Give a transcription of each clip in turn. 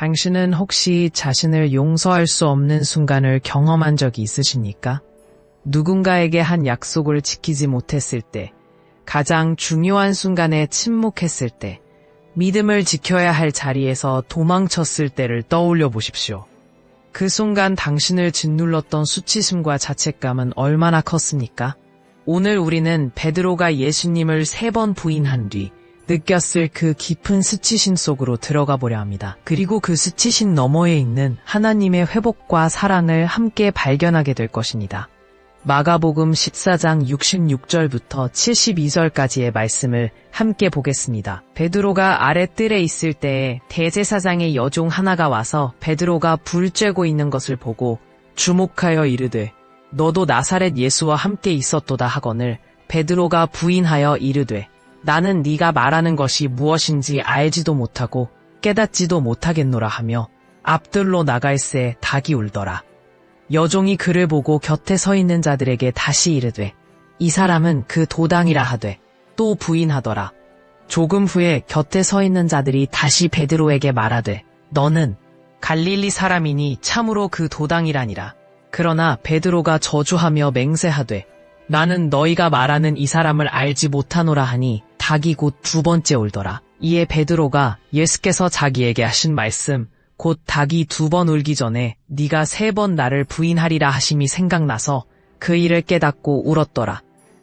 당신은 혹시 자신을 용서할 수 없는 순간을 경험한 적이 있으십니까? 누군가에게 한 약속을 지키지 못했을 때, 가장 중요한 순간에 침묵했을 때, 믿음을 지켜야 할 자리에서 도망쳤을 때를 떠올려 보십시오. 그 순간 당신을 짓눌렀던 수치심과 자책감은 얼마나 컸습니까? 오늘 우리는 베드로가 예수님을 3번 부인한 뒤 느꼈을 그 깊은 수치심 속으로 들어가 보려 합니다. 그리고 그 수치심 너머에 있는 하나님의 회복과 사랑을 함께 발견하게 될 것입니다. 마가복음 14장 66절부터 72절까지의 말씀을 함께 보겠습니다. 베드로가 아랫뜰에 있을 때에 대제사장의 여종 하나가 와서 베드로가 불 쬐고 있는 것을 보고 주목하여 이르되 너도 나사렛 예수와 함께 있었도다 하거늘 베드로가 부인하여 이르되 나는 네가 말하는 것이 무엇인지 알지도 못하고 깨닫지도 못하겠노라 하며 앞뜰로 나갈새 닭이 울더라. 여종이 그를 보고 곁에 서 있는 자들에게 다시 이르되 이 사람은 그 도당이라 하되 또 부인하더라. 조금 후에 곁에 서 있는 자들이 다시 베드로에게 말하되 너는 갈릴리 사람이니 참으로 그 도당이라니라. 그러나 베드로가 저주하며 맹세하되 나는 너희가 말하는 이 사람을 알지 못하노라 하니 닭이 곧 2번째 울더라. 이에 베드로가 예수께서 자기에게 하신 말씀 곧 닭이 2번 울기 전에 네가 3번 나를 부인하리라 하심이 생각나서 그 일을 깨닫고 울었더라.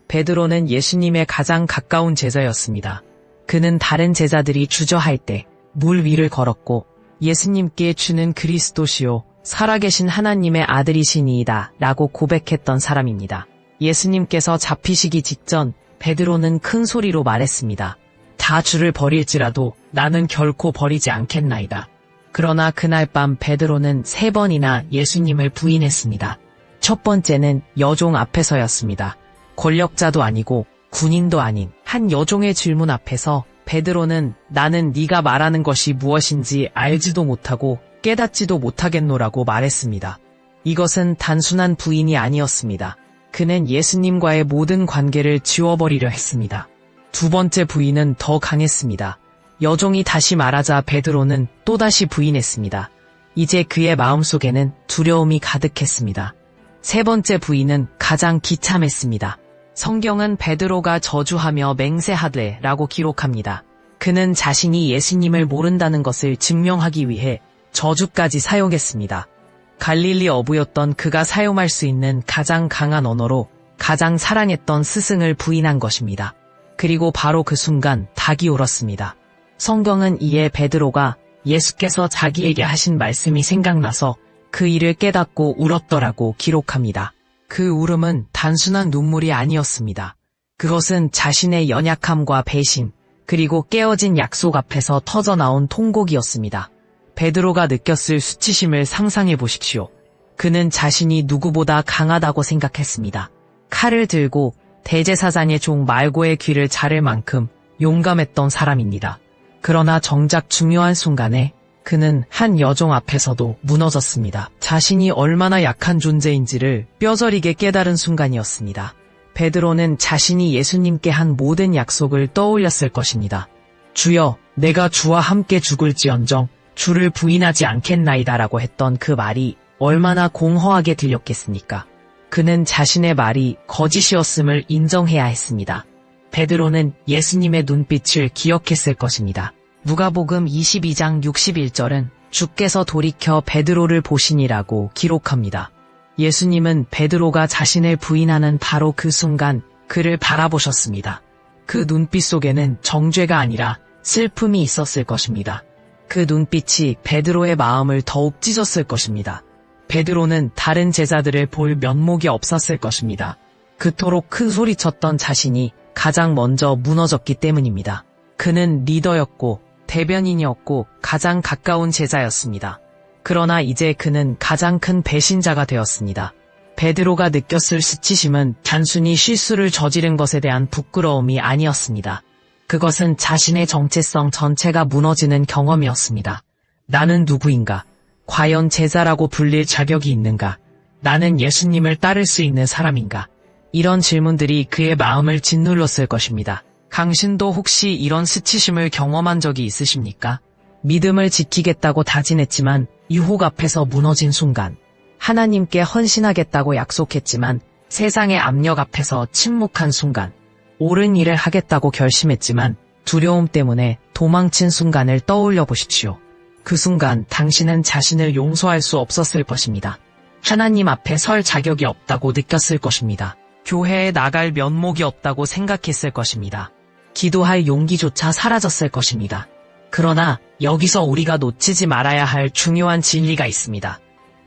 베드로는 예수님의 가장 가까운 제자였습니다. 그는 다른 제자들이 주저할 때 물 위를 걸었고 예수님께 주는 그리스도시요 살아계신 하나님의 아들이시니이다 라고 고백했던 사람입니다. 예수님께서 잡히시기 직전 베드로는 큰 소리로 말했습니다. 다 주를 버릴지라도 나는 결코 버리지 않겠나이다. 그러나 그날 밤 베드로는 3번이나 예수님을 부인했습니다. 첫 번째는 여종 앞에서였습니다. 권력자도 아니고 군인도 아닌 한 여종의 질문 앞에서 베드로는 나는 네가 말하는 것이 무엇인지 알지도 못하고 깨닫지도 못하겠노라고 말했습니다. 이것은 단순한 부인이 아니었습니다. 그는 예수님과의 모든 관계를 지워버리려 했습니다. 2번째 부인은 더 강했습니다. 여종이 다시 말하자 베드로는 또다시 부인했습니다. 이제 그의 마음속에는 두려움이 가득했습니다. 3번째 부인은 가장 기참했습니다. 성경은 베드로가 저주하며 맹세하되 라고 기록합니다. 그는 자신이 예수님을 모른다는 것을 증명하기 위해 저주까지 사용했습니다. 갈릴리 어부였던 그가 사용할 수 있는 가장 강한 언어로 가장 사랑했던 스승을 부인한 것입니다. 그리고 바로 그 순간 닭이 울었습니다. 성경은 이에 베드로가 예수께서 자기에게 하신 말씀이 생각나서 그 일을 깨닫고 울었더라고 기록합니다. 그 울음은 단순한 눈물이 아니었습니다. 그것은 자신의 연약함과 배신, 그리고 깨어진 약속 앞에서 터져나온 통곡이었습니다. 베드로가 느꼈을 수치심을 상상해 보십시오. 그는 자신이 누구보다 강하다고 생각했습니다. 칼을 들고 대제사장의 종 말고의 귀를 자를 만큼 용감했던 사람입니다. 그러나 정작 중요한 순간에 그는 한 여종 앞에서도 무너졌습니다. 자신이 얼마나 약한 존재인지를 뼈저리게 깨달은 순간이었습니다. 베드로는 자신이 예수님께 한 모든 약속을 떠올렸을 것입니다. 주여, 내가 주와 함께 죽을지언정 주를 부인하지 않겠나이다라고 했던 그 말이 얼마나 공허하게 들렸겠습니까? 그는 자신의 말이 거짓이었음을 인정해야 했습니다. 베드로는 예수님의 눈빛을 기억했을 것입니다. 누가복음 22장 61절은 주께서 돌이켜 베드로를 보시니라고 기록합니다. 예수님은 베드로가 자신을 부인하는 바로 그 순간 그를 바라보셨습니다. 그 눈빛 속에는 정죄가 아니라 슬픔이 있었을 것입니다. 그 눈빛이 베드로의 마음을 더욱 찢었을 것입니다. 베드로는 다른 제자들을 볼 면목이 없었을 것입니다. 그토록 큰 소리쳤던 자신이 가장 먼저 무너졌기 때문입니다. 그는 리더였고 대변인이었고 가장 가까운 제자였습니다. 그러나 이제 그는 가장 큰 배신자가 되었습니다. 베드로가 느꼈을 수치심은 단순히 실수를 저지른 것에 대한 부끄러움이 아니었습니다. 그것은 자신의 정체성 전체가 무너지는 경험이었습니다. 나는 누구인가? 과연 제자라고 불릴 자격이 있는가? 나는 예수님을 따를 수 있는 사람인가? 이런 질문들이 그의 마음을 짓눌렀을 것입니다. 당신도 혹시 이런 수치심을 경험한 적이 있으십니까? 믿음을 지키겠다고 다짐했지만 유혹 앞에서 무너진 순간, 하나님께 헌신하겠다고 약속했지만 세상의 압력 앞에서 침묵한 순간, 옳은 일을 하겠다고 결심했지만 두려움 때문에 도망친 순간을 떠올려 보십시오. 그 순간 당신은 자신을 용서할 수 없었을 것입니다. 하나님 앞에 설 자격이 없다고 느꼈을 것입니다. 교회에 나갈 면목이 없다고 생각했을 것입니다. 기도할 용기조차 사라졌을 것입니다. 그러나 여기서 우리가 놓치지 말아야 할 중요한 진리가 있습니다.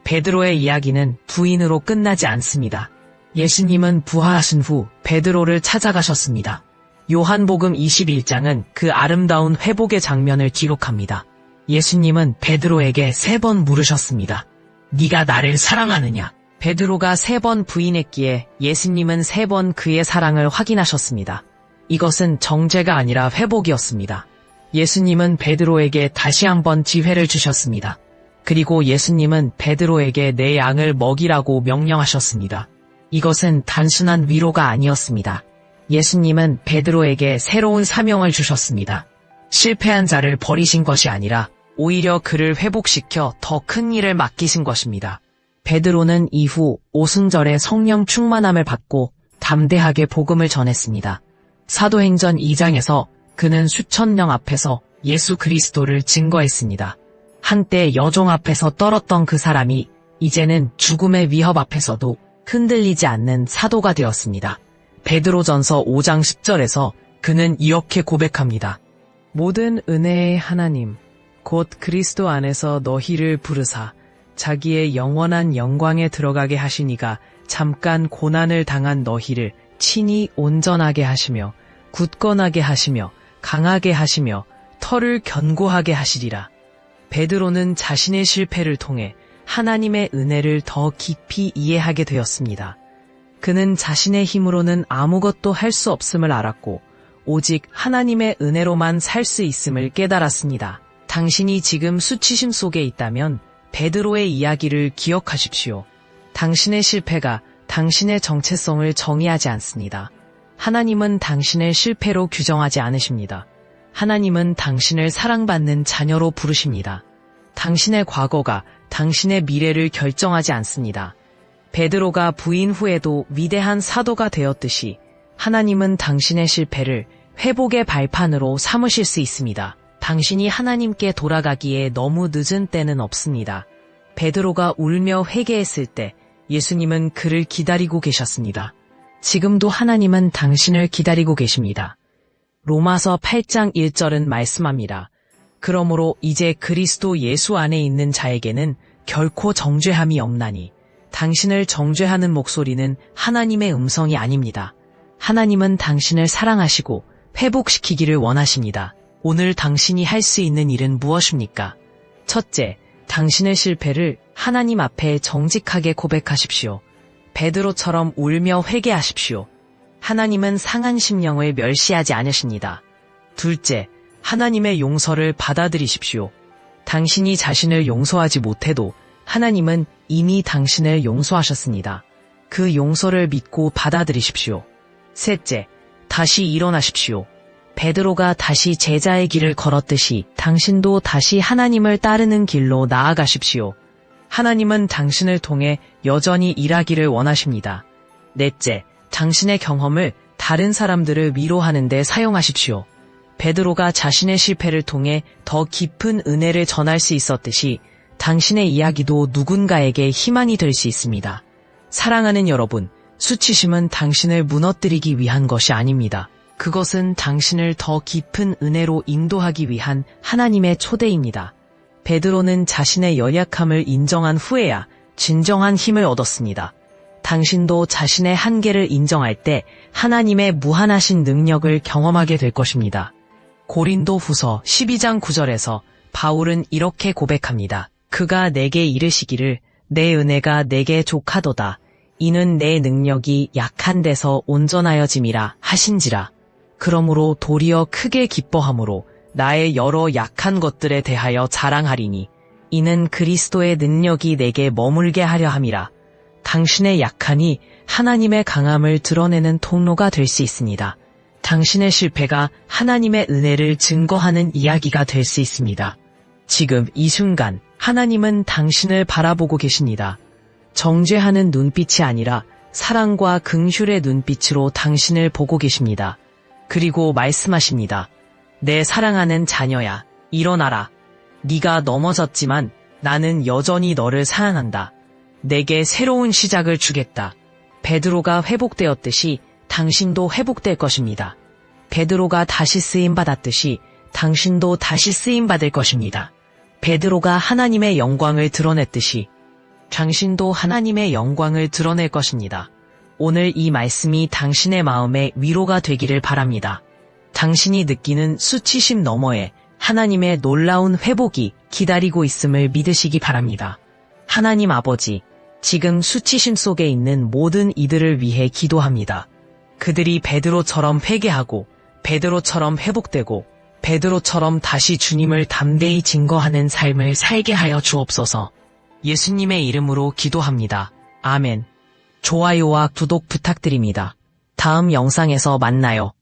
베드로의 이야기는 부인으로 끝나지 않습니다. 예수님은 부활하신 후 베드로를 찾아가셨습니다. 요한복음 21장은 그 아름다운 회복의 장면을 기록합니다. 예수님은 베드로에게 3번 물으셨습니다. 네가 나를 사랑하느냐? 베드로가 3번 부인했기에 예수님은 3번 그의 사랑을 확인하셨습니다. 이것은 정죄가 아니라 회복이었습니다. 예수님은 베드로에게 다시 한번 기회를 주셨습니다. 그리고 예수님은 베드로에게 내 양을 먹이라고 명령하셨습니다. 이것은 단순한 위로가 아니었습니다. 예수님은 베드로에게 새로운 사명을 주셨습니다. 실패한 자를 버리신 것이 아니라 오히려 그를 회복시켜 더 큰 일을 맡기신 것입니다. 베드로는 이후 오순절에 성령 충만함을 받고 담대하게 복음을 전했습니다. 사도행전 2장에서 그는 수천 명 앞에서 예수 그리스도를 증거했습니다. 한때 여종 앞에서 떨었던 그 사람이 이제는 죽음의 위협 앞에서도 흔들리지 않는 사도가 되었습니다. 베드로전서 5장 10절에서 그는 이렇게 고백합니다. 모든 은혜의 하나님, 곧 그리스도 안에서 너희를 부르사 자기의 영원한 영광에 들어가게 하시니가 잠깐 고난을 당한 너희를 친히 온전하게 하시며 굳건하게 하시며 강하게 하시며 털을 견고하게 하시리라. 베드로는 자신의 실패를 통해 하나님의 은혜를 더 깊이 이해하게 되었습니다. 그는 자신의 힘으로는 아무것도 할 수 없음을 알았고 오직 하나님의 은혜로만 살 수 있음을 깨달았습니다. 당신이 지금 수치심 속에 있다면 베드로의 이야기를 기억하십시오. 당신의 실패가 당신의 정체성을 정의하지 않습니다. 하나님은 당신을 실패로 규정하지 않으십니다. 하나님은 당신을 사랑받는 자녀로 부르십니다. 당신의 과거가 당신의 미래를 결정하지 않습니다. 베드로가 부인 후에도 위대한 사도가 되었듯이 하나님은 당신의 실패를 회복의 발판으로 삼으실 수 있습니다. 당신이 하나님께 돌아가기에 너무 늦은 때는 없습니다. 베드로가 울며 회개했을 때 예수님은 그를 기다리고 계셨습니다. 지금도 하나님은 당신을 기다리고 계십니다. 로마서 8장 1절은 말씀합니다. 그러므로 이제 그리스도 예수 안에 있는 자에게는 결코 정죄함이 없나니 당신을 정죄하는 목소리는 하나님의 음성이 아닙니다. 하나님은 당신을 사랑하시고 회복시키기를 원하십니다. 오늘 당신이 할 수 있는 일은 무엇입니까? 첫째, 당신의 실패를 하나님 앞에 정직하게 고백하십시오. 베드로처럼 울며 회개하십시오. 하나님은 상한 심령을 멸시하지 않으십니다. 둘째, 하나님의 용서를 받아들이십시오. 당신이 자신을 용서하지 못해도 하나님은 이미 당신을 용서하셨습니다. 그 용서를 믿고 받아들이십시오. 셋째, 다시 일어나십시오. 베드로가 다시 제자의 길을 걸었듯이 당신도 다시 하나님을 따르는 길로 나아가십시오. 하나님은 당신을 통해 여전히 일하기를 원하십니다. 넷째, 당신의 경험을 다른 사람들을 위로하는 데 사용하십시오. 베드로가 자신의 실패를 통해 더 깊은 은혜를 전할 수 있었듯이 당신의 이야기도 누군가에게 희망이 될 수 있습니다. 사랑하는 여러분, 수치심은 당신을 무너뜨리기 위한 것이 아닙니다. 그것은 당신을 더 깊은 은혜로 인도하기 위한 하나님의 초대입니다. 베드로는 자신의 연약함을 인정한 후에야 진정한 힘을 얻었습니다. 당신도 자신의 한계를 인정할 때 하나님의 무한하신 능력을 경험하게 될 것입니다. 고린도후서 12장 9절에서 바울은 이렇게 고백합니다. 그가 내게 이르시기를 내 은혜가 내게 족하도다. 이는 내 능력이 약한 데서 온전하여짐이라 하신지라. 그러므로 도리어 크게 기뻐함으로 나의 여러 약한 것들에 대하여 자랑하리니 이는 그리스도의 능력이 내게 머물게 하려 함이라. 당신의 약함이 하나님의 강함을 드러내는 통로가 될 수 있습니다. 당신의 실패가 하나님의 은혜를 증거하는 이야기가 될 수 있습니다. 지금 이 순간 하나님은 당신을 바라보고 계십니다. 정죄하는 눈빛이 아니라 사랑과 긍휼의 눈빛으로 당신을 보고 계십니다. 그리고 말씀하십니다. 내 사랑하는 자녀야, 일어나라. 네가 넘어졌지만 나는 여전히 너를 사랑한다. 내게 새로운 시작을 주겠다. 베드로가 회복되었듯이 당신도 회복될 것입니다. 베드로가 다시 쓰임받았듯이 당신도 다시 쓰임받을 것입니다. 베드로가 하나님의 영광을 드러냈듯이 당신도 하나님의 영광을 드러낼 것입니다. 오늘 이 말씀이 당신의 마음에 위로가 되기를 바랍니다. 당신이 느끼는 수치심 너머에 하나님의 놀라운 회복이 기다리고 있음을 믿으시기 바랍니다. 하나님 아버지, 지금 수치심 속에 있는 모든 이들을 위해 기도합니다. 그들이 베드로처럼 회개하고 베드로처럼 회복되고 베드로처럼 다시 주님을 담대히 증거하는 삶을 살게 하여 주옵소서. 예수님의 이름으로 기도합니다. 아멘. 좋아요와 구독 부탁드립니다. 다음 영상에서 만나요.